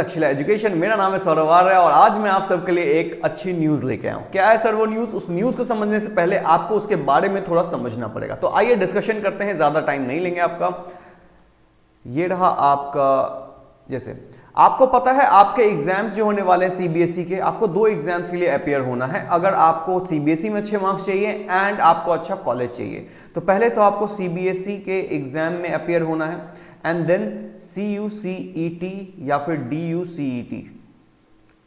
Takshashila education, मेरा नाम है सौरभ आर्य और आज मैं आप सबके लिए एक अच्छी न्यूज लेके आया हूं। क्या है सर वो न्यूज? उस न्यूज को समझने से पहले आपको उसके बारे में थोड़ा समझना पड़ेगा। तो आइए डिस्कशन करते हैं, ज्यादा टाइम नहीं लेंगे आपका। ये रहा आपका, जैसे आपको पता है आपके एग्जाम्स जो होने वाले हैं सीबीएसई के, आपको 2 एग्जाम्स के लिए अपियर होना है। अगर आपको सीबीएसई में अच्छे मार्क्स चाहिए एंड आपको अच्छा कॉलेज चाहिए, तो पहले तो आपको सीबीएसई के एग्जाम में अपियर होना है एंड देन CUCET या फिर DUCET,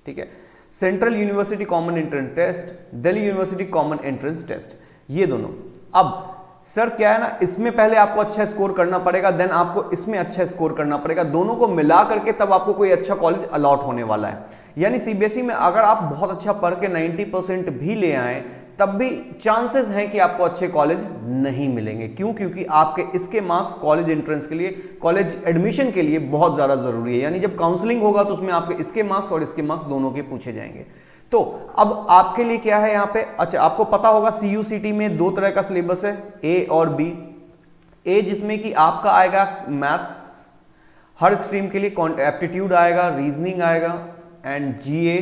ठीक है, central university common entrance test, Delhi university common entrance test, ये दोनों। अब सर क्या है ना, इसमें पहले आपको अच्छा स्कोर करना पड़ेगा, देन आपको इसमें अच्छा स्कोर करना पड़ेगा, दोनों को मिला करके तब आपको कोई अच्छा कॉलेज अलॉट होने वाला है। यानी सीबीएसई में अगर आप बहुत अच्छा पढ़ के 90% भी ले आए तब भी चांसेस हैं कि आपको अच्छे कॉलेज नहीं मिलेंगे। क्यों? क्योंकि आपके इसके मार्क्स कॉलेज एंट्रेंस के लिए, कॉलेज एडमिशन के लिए बहुत ज़्यादा ज़रूरी है। यानी जब काउंसलिंग होगा तो उसमें आपके इसके मार्क्स और इसके मार्क्स दोनों के पूछे जाएंगे। तो अब आपके लिए क्या है यहाँ पे, अच्छा आपको पता होगा CUCT में 2 तरह का सिलेबस है, A और B। A जिसमें कि आपका आएगा मैथ्स, हर स्ट्रीम के लिए एप्टीट्यूड आएगा, रीजनिंग आएगा एंड GA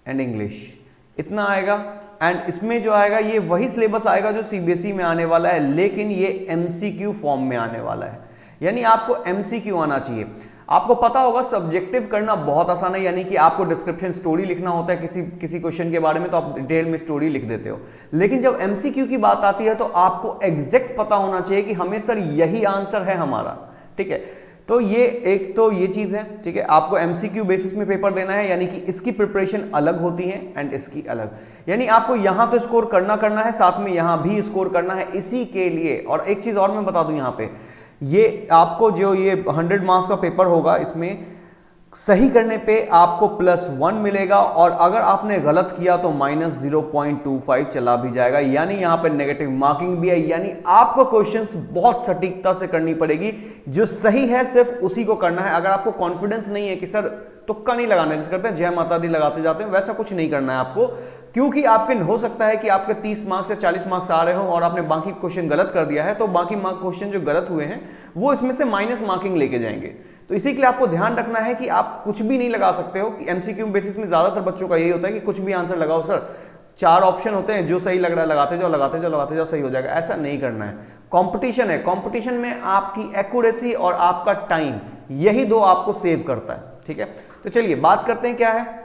एंड इंग्लिश, इतना आएगा। एंड इसमें जो आएगा ये वही सिलेबस आएगा जो सीबीएसई में आने वाला है, लेकिन ये MCQ फॉर्म में आने वाला है। यानी आपको MCQ आना चाहिए। आपको पता होगा सब्जेक्टिव करना बहुत आसान है, यानी कि आपको डिस्क्रिप्शन स्टोरी लिखना होता है किसी क्वेश्चन के बारे में, तो आप डिटेल में स्टोरी लिख देते हो। लेकिन जब MCQ की बात आती है तो आपको एग्जैक्ट पता होना चाहिए कि हमें सर यही आंसर है हमारा, ठीक है। तो ये एक तो ये चीज है, ठीक है। आपको MCQ बेसिस में पेपर देना है, यानी कि इसकी प्रिपरेशन अलग होती है एंड इसकी अलग। यानी आपको यहां तो स्कोर करना है, साथ में यहां भी स्कोर करना है इसी के लिए। और एक चीज और मैं बता दूं, यहां पे ये आपको जो ये 100 मार्क्स का पेपर होगा, इसमें सही करने पे आपको +1 मिलेगा और अगर आपने गलत किया तो -0.25 चला भी जाएगा। यानी यहाँ पे नेगेटिव मार्किंग भी है। यानी आपको क्वेश्चंस बहुत सटीकता से करनी पड़ेगी, जो सही है सिर्फ उसी को करना है। अगर आपको कॉन्फिडेंस नहीं है कि सर तुक्का नहीं लगाना है, जैसे करते हैं जय माता दी लगाते जाते हैं, वैसा कुछ नहीं करना है आपको। क्योंकि आपके हो सकता है कि आपके 30 मार्क्स या 40 मार्क्स आ रहे हो और आपने बाकी क्वेश्चन गलत कर दिया है, तो बाकी क्वेश्चन जो गलत हुए हैं वो इसमें से माइनस मार्किंग लेके जाएंगे। तो इसी के लिए आपको ध्यान रखना है कि आप कुछ भी नहीं लगा सकते हो। कि MCQ बेसिस में ज्यादातर बच्चों का यही होता है कि कुछ भी आंसर लगाओ सर, 4 ऑप्शन होते हैं, जो सही लग रहा है लगाते जाओ लगाते जाओ लगाते जाओ, सही हो जाएगा। ऐसा नहीं करना है। कंपटीशन है, कंपटीशन में आपकी एक्यूरेसी और आपका टाइम, यही 2 आपको सेव करता है, ठीक है। तो चलिए बात करते हैं क्या है।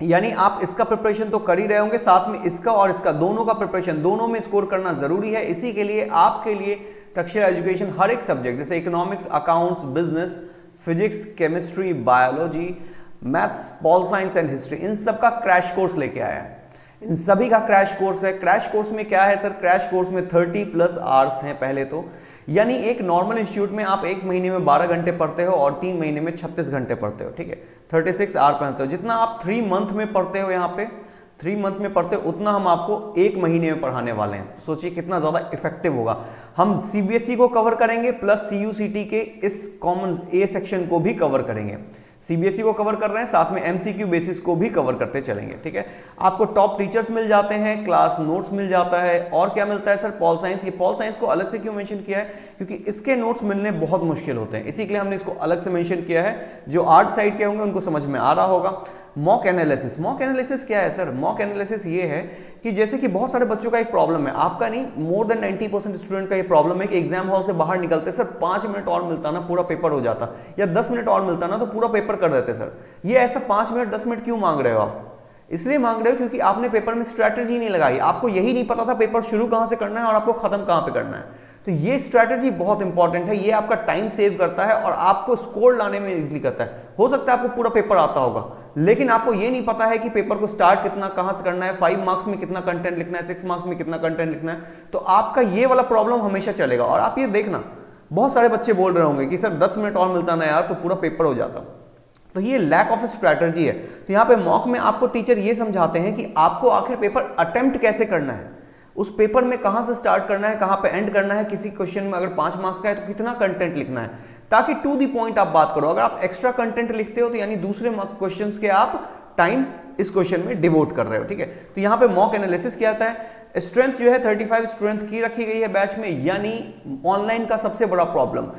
यानी आप इसका प्रिपरेशन तो कर ही रहे होंगे, साथ में इसका और इसका दोनों का प्रिपरेशन, दोनों में स्कोर करना जरूरी है। इसी के लिए आपके लिए तक्षशिला एजुकेशन हर एक सब्जेक्ट, जैसे economics, accounts, business, physics, chemistry, biology, maths, pol science and history, इन सब का क्रैश कोर्स लेके आया है। इन सभी का क्रैश कोर्स है। क्रैश कोर्स में क्या है सर? क्रैश कोर्स में 30+ आवर्स हैं पहले तो। यानी एक नॉर्मल इंस्टीट्यूट में आप 1 महीने में 12 घंटे पढ़ते हो और 3 महीने में 36 घंटे पढ़ते हो, ठीक है। 36 आवर पढ़ते हो। जितना आप 3 मंथ में पढ़ते हो, यहाँ पे 3 मंथ में पढ़ते हो, उतना हम आपको 1 महीने में पढ़ाने वाले हैं। तो सोचिए कितना ज्यादा इफेक्टिव होगा। हम सीबीएसई को कवर करेंगे प्लस CUCT के इस कॉमन A सेक्शन को भी कवर करेंगे। सीबीएसई को कवर कर रहे हैं, साथ में MCQ बेसिस को भी कवर करते चलेंगे, ठीक है। आपको टॉप टीचर्स मिल जाते हैं, क्लास नोट्स मिल जाता है, और क्या मिलता है सर? Pol science. ये पॉल साइंस को अलग से क्यों मेंशन किया है? क्योंकि इसके नोट्स मिलने बहुत मुश्किल होते हैं, इसी के लिए हमने इसको अलग से मेंशन किया है। जो आर्ट साइड के होंगे उनको समझ में आ रहा होगा। Mock analysis. मॉक एनालिसिस क्या है सर? मॉक एनालिसिस ये है कि जैसे कि बहुत सारे बच्चों का एक प्रॉब्लम है, आपका नहीं, मोर देन 90% स्टूडेंट का ये प्रॉब्लम है कि एग्जाम हॉल से बाहर निकलते सर 5 मिनट और मिलता ना पूरा पेपर हो जाता, या 10 मिनट और मिलता ना तो पूरा पेपर कर देते सर। ये ऐसा 5 मिनट 10 मिनट क्यों मांग रहे हो आप? इसलिए मांग रहे हो क्योंकि आपने पेपर में स्ट्रैटेजी नहीं लगाई। आपको यही नहीं पता था पेपर शुरू कहां से करना है और आपको खत्म कहां पे करना है। तो ये स्ट्रैटेजी बहुत इंपॉर्टेंट है। ये आपका टाइम सेव करता है और आपको स्कोर लाने में इजीली करता है। हो सकता है आपको पूरा पेपर आता होगा, लेकिन आपको ये नहीं पता है कि पेपर को स्टार्ट कितना कहां से करना है, 5 मार्क्स में कितना कंटेंट लिखना है, 6 मार्क्स में कितना कंटेंट लिखना है। तो आपका ये वाला प्रॉब्लम हमेशा चलेगा। और आप ये देखना, बहुत सारे बच्चे बोल रहे होंगे कि सर 10 मिनट और मिलता ना यार तो पूरा पेपर हो जाता। तो ये लैक ऑफ स्ट्रैटेजी है। तो यहाँ पे मॉक में आपको टीचर ये समझाते हैं कि आपको आखिर पेपर अटेम्प्ट कैसे करना है, उस पेपर में कहां से स्टार्ट करना है, कहां पे एंड करना है। किसी क्वेश्चन में अगर 5 मार्क्स का है तो कितना कंटेंट लिखना है, ताकि टू द पॉइंट आप बात करो। अगर आप एक्स्ट्रा कंटेंट लिखते हो तो यानी दूसरे क्वेश्चंस के आप टाइम इस क्वेश्चन में डिवोट कर रहे हो, ठीक है। तो यहाँ पे मॉक एनालिसिस क्या आता है? स्ट्रेंथ जो है 35 स्ट्रेंथ की रखी गई है बैच में। यानी ऑनलाइन का सबसे बड़ा प्रॉब्लम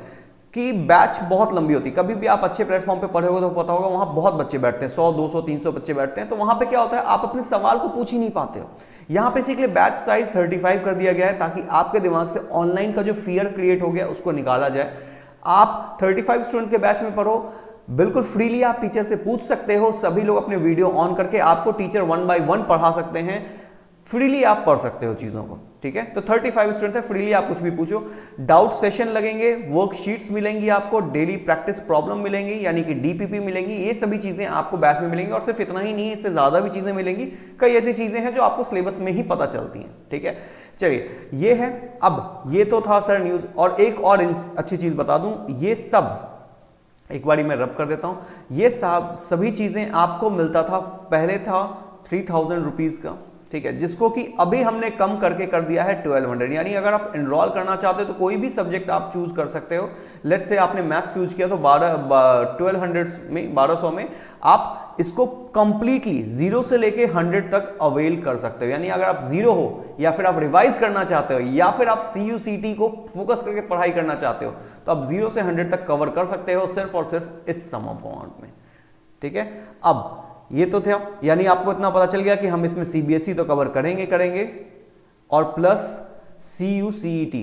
कि बैच बहुत लंबी होती है। कभी भी आप अच्छे प्लेटफॉर्म पे पढ़े हो तो पता होगा वहां बहुत बच्चे बैठते हैं, 100 200 300 बच्चे बैठते हैं, तो वहां पे क्या होता है, आप अपने सवाल को पूछ ही नहीं पाते हो। यहां पे बेसिकली बैच साइज 35 कर दिया गया है ताकि आपके दिमाग से ऑनलाइन का जो फियर क्रिएट हो गया उसको निकाला जाए। आप 35 स्टूडेंट के बैच में पढ़ो, बिल्कुल फ्रीली आप टीचर से पूछ सकते हो, सभी लोग अपने वीडियो ऑन करके आपको टीचर 1 by 1 पढ़ा सकते हैं, फ्रीली आप पढ़ सकते हो चीजों को, ठीक है। तो 35 स्टूडेंट है, फ्रीली आप कुछ भी पूछो। डाउट सेशन लगेंगे, वर्कशीट्स मिलेंगी आपको, डेली प्रैक्टिस प्रॉब्लम मिलेंगी यानी कि डीपीपी मिलेंगी, ये सभी चीजें आपको बैच में मिलेंगी। और सिर्फ इतना ही नहीं, इससे ज्यादा भी चीजें मिलेंगी, कई ऐसी चीजें हैं जो आपको सिलेबस में ही पता चलती हैं, ठीक है। चलिए ये है, अब ये तो था सर न्यूज, और एक और अच्छी चीज बता दूं, ये सब एक बारी मैं रब कर देता हूं, ये सब सभी चीजें आपको मिलता था, पहले था 3000 रुपीज का, ठीक है, जिसको कि अभी हमने कम करके कर दिया है 1200। यानी अगर आप एनरोल करना चाहते हो तो कोई भी सब्जेक्ट आप चूज कर सकते हो। लेट्स से आपने मैथ्स चूज किया तो 1200 में आप इसको कंप्लीटली 0 से लेके 100 तक अवेल कर सकते हो। यानी अगर आप 0 हो या फिर आप रिवाइज करना चाहते हो या फिर आप CUCT को फोकस करके पढ़ाई करना चाहते हो तो आप 0 से 100 तक कवर कर सकते हो सिर्फ और सिर्फ इस सम ऑफ अमाउंट में, ठीक है। अब ये तो था, यानी आपको इतना पता चल गया कि हम इसमें CBSE तो कवर करेंगे और प्लस CUCET,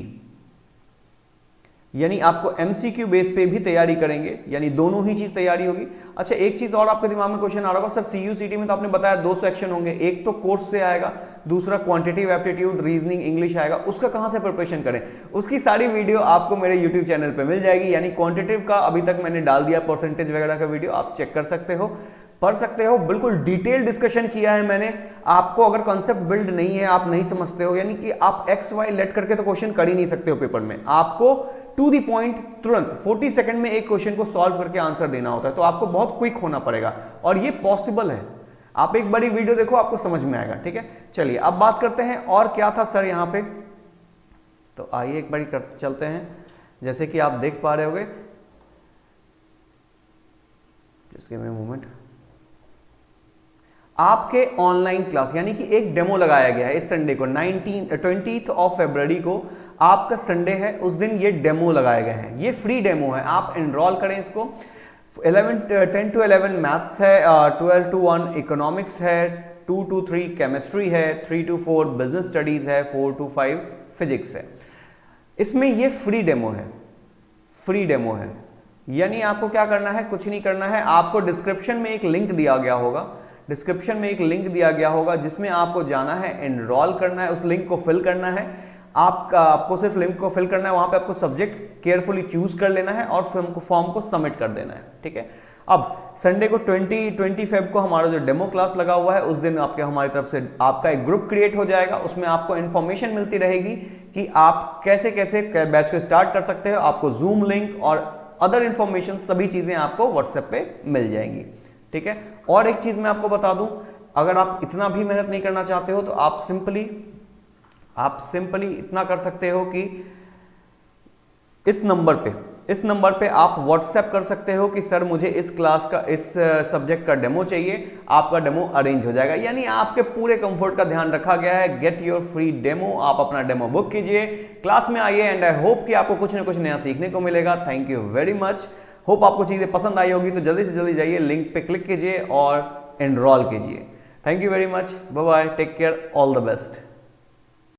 यानी आपको MCQ बेस पे भी तैयारी करेंगे, यानी दोनों ही चीज तैयारी होगी। अच्छा एक चीज और आपके दिमाग में क्वेश्चन आ रहा होगा, सर CUCT में तो आपने बताया 2 सेक्शन होंगे, एक तो कोर्स से आएगा, दूसरा क्वांटिटेटिव एप्टीट्यूड रीजनिंग इंग्लिश आएगा, उसका कहां से प्रिपरेशन करें? उसकी सारी वीडियो आपको मेरे यूट्यूब चैनल पे मिल जाएगी। यानी क्वांटिटेटिव का अभी तक मैंने डाल दिया परसेंटेज वगैरह का वीडियो, आप चेक कर सकते हो, पढ़ सकते हो, बिल्कुल डिटेल डिस्कशन किया है मैंने। आपको अगर कॉन्सेप्ट बिल्ड नहीं है, आप नहीं समझते हो, यानी कि आप XY लेट करके तो क्वेश्चन कर ही नहीं सकते हो पेपर में, आपको टू द पॉइंट तुरंत 40 सेकंड में एक क्वेश्चन को सॉल्व करके आंसर देना होता है, तो आपको बहुत क्विक होना पड़ेगा और ये पॉसिबल है। आप एक बड़ी वीडियो देखो, आपको समझ में आएगा, ठीक है। चलिए अब बात करते हैं और क्या था सर यहाँ पे, तो आइए एक बारी चलते हैं। जैसे कि आप देख पा रहे होगे, जिसके में मोमेंट, आपके ऑनलाइन क्लास यानी कि एक डेमो लगाया गया है इस संडे को, 20 फरवरी को आपका संडे है, उस दिन ये डेमो लगाए गए हैं। ये फ्री डेमो है, आप एनरोल करें इसको। 10 to 11 मैथ्स है, 12 to 1 इकोनॉमिक्स है, 2 to 3 केमिस्ट्री है, 3 to 4 बिजनेस स्टडीज है, 4 to 5 फिजिक्स है। इसमें ये फ्री डेमो है, फ्री डेमो है, यानी आपको क्या करना है, कुछ नहीं करना है। आपको डिस्क्रिप्शन में एक लिंक दिया गया होगा, डिस्क्रिप्शन में एक लिंक दिया गया होगा जिसमें आपको जाना है, एनरोल करना है, उस लिंक को फिल करना है। आपको सिर्फ लिंक को फिल करना है, वहां पे आपको सब्जेक्ट केयरफुली चूज कर लेना है और फॉर्म को सबमिट कर देना है, ठीक है। अब संडे को 20 फेब को हमारा जो डेमो क्लास लगा हुआ है, उस दिन आपके हमारी तरफ से आपका एक ग्रुप क्रिएट हो जाएगा, उसमें आपको इन्फॉर्मेशन मिलती रहेगी कि आप कैसे कैसे बैच को स्टार्ट कर सकते हो। आपको जूम लिंक और अदर इंफॉर्मेशन सभी चीजें आपको व्हाट्सएप पे मिल जाएंगी, ठीक है। और एक चीज मैं आपको बता दूं, अगर आप इतना भी मेहनत नहीं करना चाहते हो तो आप सिंपली इतना कर सकते हो कि इस नंबर पे आप व्हाट्सएप कर सकते हो कि सर मुझे इस क्लास का, इस सब्जेक्ट का डेमो चाहिए, आपका डेमो अरेंज हो जाएगा। यानी आपके पूरे कंफर्ट का ध्यान रखा गया है। गेट योर फ्री डेमो, आप अपना डेमो बुक कीजिए, क्लास में आइए, एंड आई होप कि आपको कुछ ना कुछ नया सीखने को मिलेगा। Thank you very much. Hope आपको चीजें पसंद आई होगी, तो जल्दी से जल्दी जाइए, लिंक पे क्लिक कीजिए और एनरोल कीजिए। Thank you very much, bye bye, take care, all the best.